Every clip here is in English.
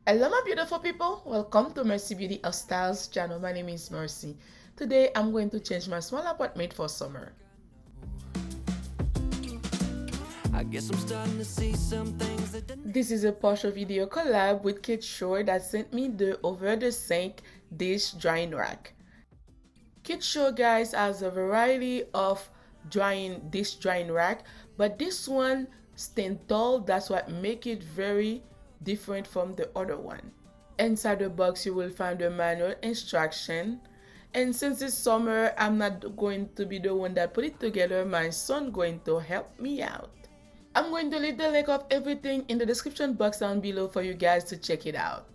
Hello my beautiful people, welcome to Mercy Beauty of Styles channel. My name is Mercy. Today I'm going to change my small apartment for summer. I guess I'm starting to see some things that This is a partial video collab with KITSURE that sent me the over the sink dish drying rack. KITSURE guys has a variety of dish drying rack, but this one stands tall. That's what make it very different from the other one. Inside the box you will find the manual instruction, and since it's summer I'm not going to be the one that put it together. My son going to help me out. I'm going to leave the link of everything in the description box down below for you guys to check it out.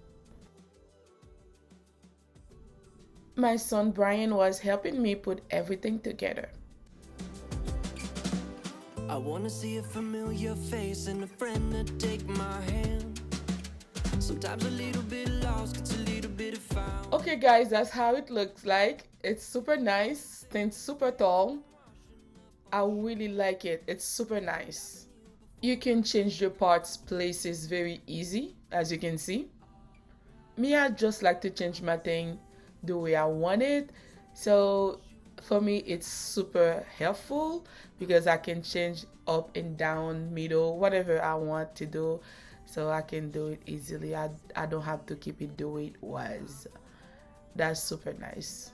My son Brian was helping me put everything together. I wanna see a familiar face and a friend to take my hand. Sometimes a little bit lost, gets a little bit found. Okay guys, that's how it looks like. It's super nice, stands super tall. I really like it. It's super nice. You can change your parts places very easy, as you can see. Me, I just like to change my thing the way I want it. So for me it's super helpful because I can change up and down, middle, whatever I want to do. So I can do it easily. I don't have to keep it the way it was. That's super nice.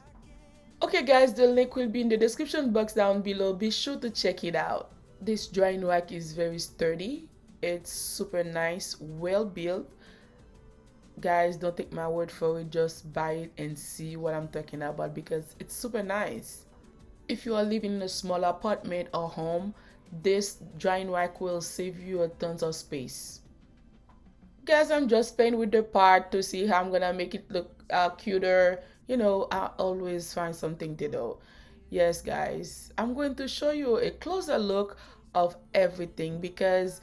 Okay guys, the link will be in the description box down below. Be sure to check it out. This drying rack is very sturdy. It's super nice, well built. Guys, don't take my word for it, just buy it and see what I'm talking about because it's super nice. If you are living in a small apartment or home, this drying rack will save you a tons of space. Guys, I'm just playing with the part to see how I'm gonna make it look cuter. You know, I always find something to do. Yes guys, I'm going to show you a closer look of everything because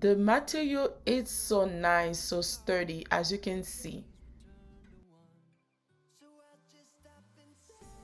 the material is so nice, so sturdy, as you can see.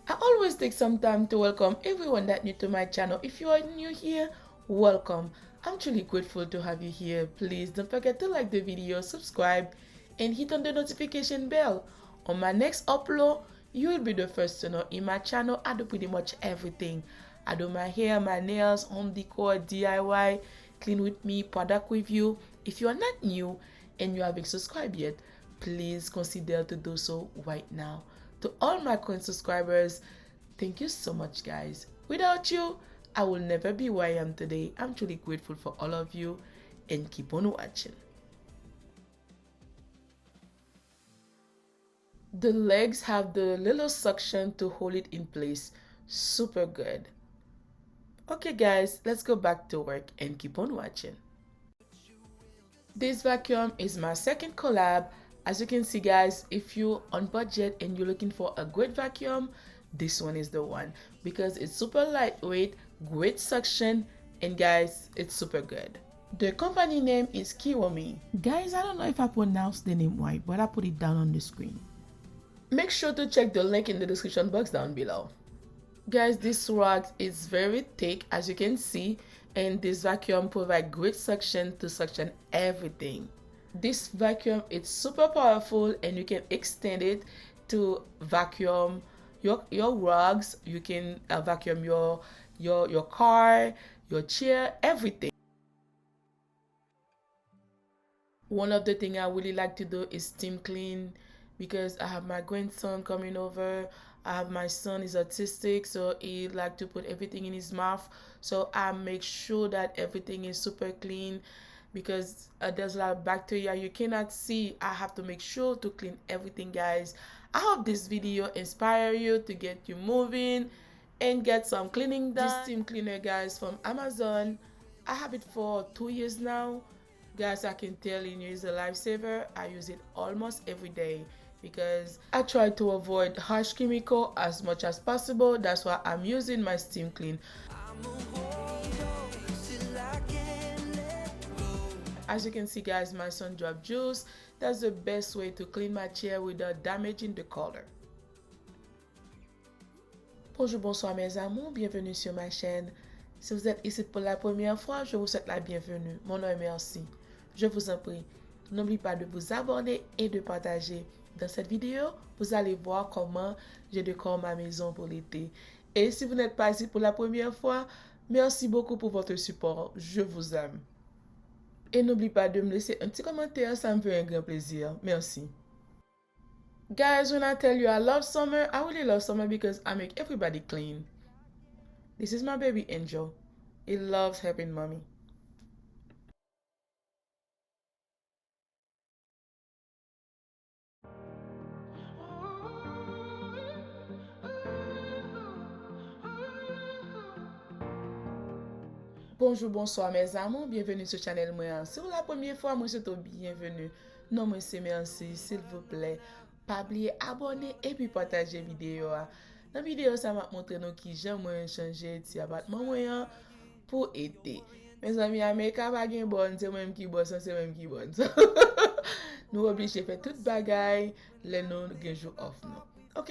I always take some time to welcome everyone that new to my channel. If you are new here, welcome. I'm truly grateful to have you here. Please don't forget to like the video, subscribe, and hit on the notification bell. On my next upload, you will be the first to know. In my channel, I do pretty much everything. I do my hair, my nails, home decor, DIY, clean with me, product review. If you are not new and you haven't subscribed yet, please consider to do so right now. To all my current subscribers, thank you so much guys. Without you, I will never be where I am today. I'm truly grateful for all of you and keep on watching. The legs have the little suction to hold it in place. Super good. Okay guys, let's go back to work and keep on watching. This vacuum is my second collab. As you can see guys, if you're on budget and you're looking for a great vacuum, this one is the one because it's super lightweight, great suction, and guys, it's super good. The company name is KEROMEE. Guys, I don't know if I pronounced the name right, but I put it down on the screen. Make sure to check the link in the description box down below. Guys, this rag is very thick as you can see, and this vacuum provides great suction to suction everything. This vacuum is super powerful and you can extend it to vacuum your rugs. You can vacuum your car, your chair, everything. One of the things I really like to do is steam clean because I have my grandson coming over. I have my son is autistic, so he like to put everything in his mouth. So I make sure that everything is super clean because there's a lot of bacteria you cannot see. I have to make sure to clean everything guys. I hope this video inspire you to get you moving and get some cleaning done. This steam cleaner guys from Amazon, I have it for 2 years now. Guys, I can tell you it's a lifesaver. I use it almost every day because I try to avoid harsh chemical as much as possible. That's why I'm using my steam clean. As you can see guys, my son dropped juice. That's the best way to clean my chair without damaging the color. Bonjour, bonsoir mes amours, bienvenue sur ma chaîne. Si vous êtes ici pour la première fois, je vous souhaite la bienvenue. Mon nom est Merci. Je vous en prie, N'oubliez pas de vous abonner et de partager. Dans cette vidéo, vous allez voir comment je décore ma maison pour l'été. Et si vous n'êtes pas ici pour la première fois, merci beaucoup pour votre support. Je vous aime. Et n'oubliez pas de me laisser un petit commentaire, ça me fait un grand plaisir. Merci. Guys, when I tell you I love summer, I really love summer because I make everybody clean. This is my baby Angel. He loves helping mommy. Bonjour, bonsoir mes amours, bienvenue sur channel moi. Si c'est la première fois, moi c'est bienvenue. Non, moi c'est merci, s'il vous plaît. Pas oublier abonner et puis partager vidéo. Dans la vidéo, ça m'a montré nous qui j'aime moi changer ti appartement moi pour été. Mes amis américains pas gen bon, c'est même qui boss, c'est même qui bon. Nous obligés faire toute bagaille les nous gen jour off nous. OK?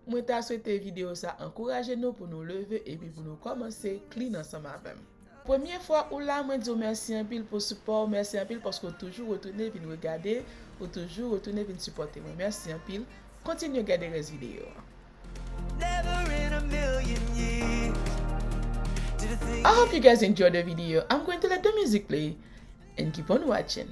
Moi t'a souhaité vidéo ça encourager nous pour nous lever et puis pour nous commencer clean ensemble avec. Première fois où là, moi dis merci un pile pour support, merci un pile parce que toujours retourner puis nous regarder, ou toujours retourner puis supporter moi. Merci un pile. Continuez à regarder les vidéos. I hope you guys enjoyed the video. I'm going to let the music play and keep on watching.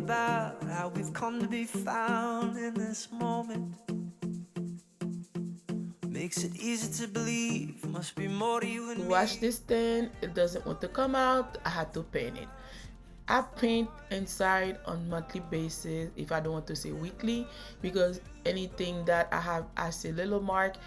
How we've come to be found in this moment makes it easy to believe must be more to you and me. Watch this thing, it doesn't want to come out, I had to paint it. I paint inside on monthly basis, if I don't want to say weekly, because anything that I see little mark,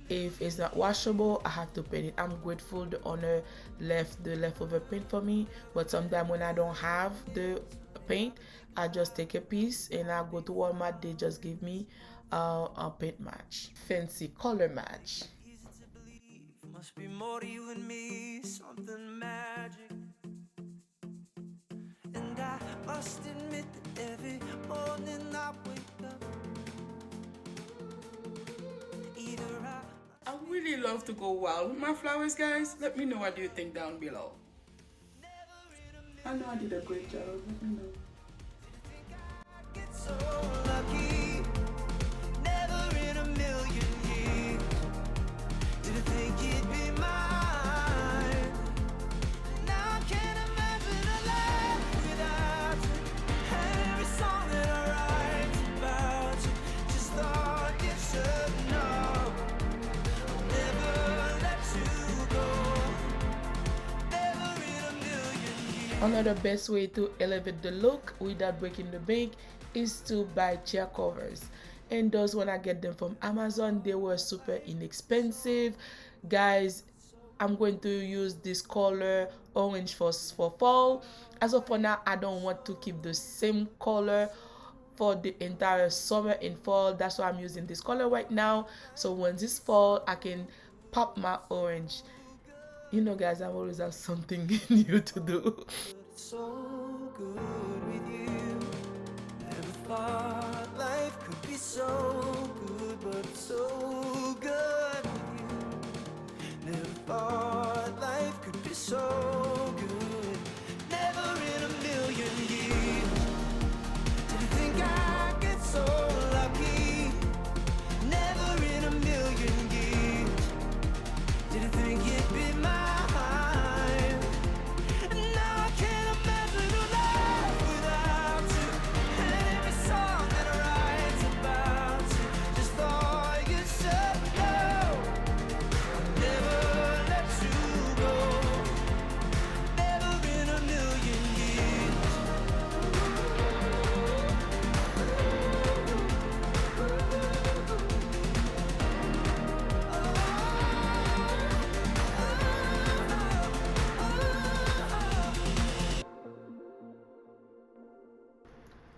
if it's not washable, I have to paint it. I'm grateful the owner left the leftover paint for me, but sometimes when I don't have the paint, I just take a piece and I go to Walmart, they just give me a paint match, fancy color match. Must be more to you and me, something magic. And I must admit that every morning I wake up, I really love to go wild with my flowers, guys. Let me know what you think down below. I know I did a great job. Let me know. so lucky. Never in a million years did I think it'd be mine. Now I can't imagine a life without you. Every song that I write about you, just thought you should know. I'll never let you go. Never in a million years. Another best way to elevate the look without breaking the bank is to buy chair covers, and those when I get them from Amazon, they were super inexpensive, guys. I'm going to use this color orange for fall. As of for now, I don't want to keep the same color for the entire summer and fall. That's why I'm using this color right now, so when this fall I can pop my orange. You know, guys, I always have something new to do. So good with you. Never thought life could be so good, but it's so good with you. Never thought life could be so good. Never in a million years did I think I'd get so lucky. Never in a million years did I think it'd be mine.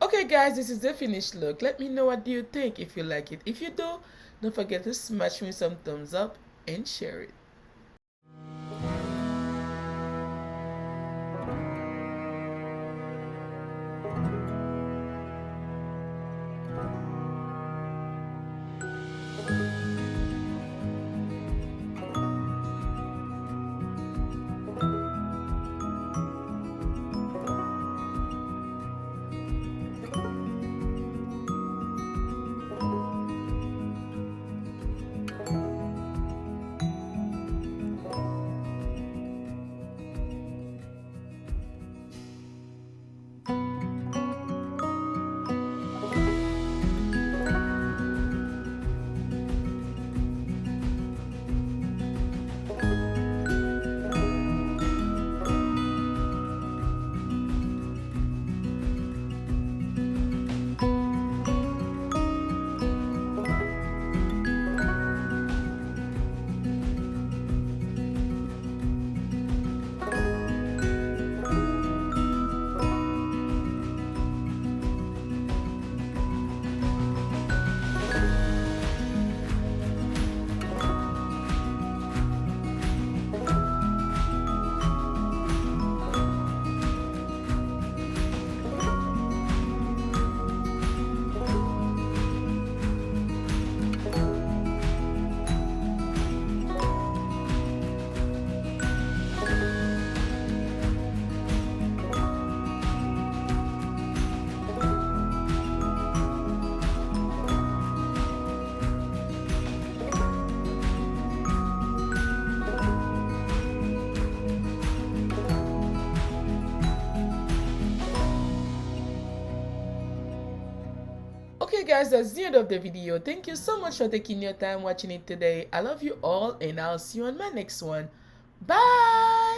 Okay, guys, this is the finished look. Let me know what do you think, if you like it. If you do, don't forget to smash me some thumbs up and share it. Okay guys, that's the end of the video. Thank you so much for taking your time watching it today. I love you all and I'll see you on my next one. Bye!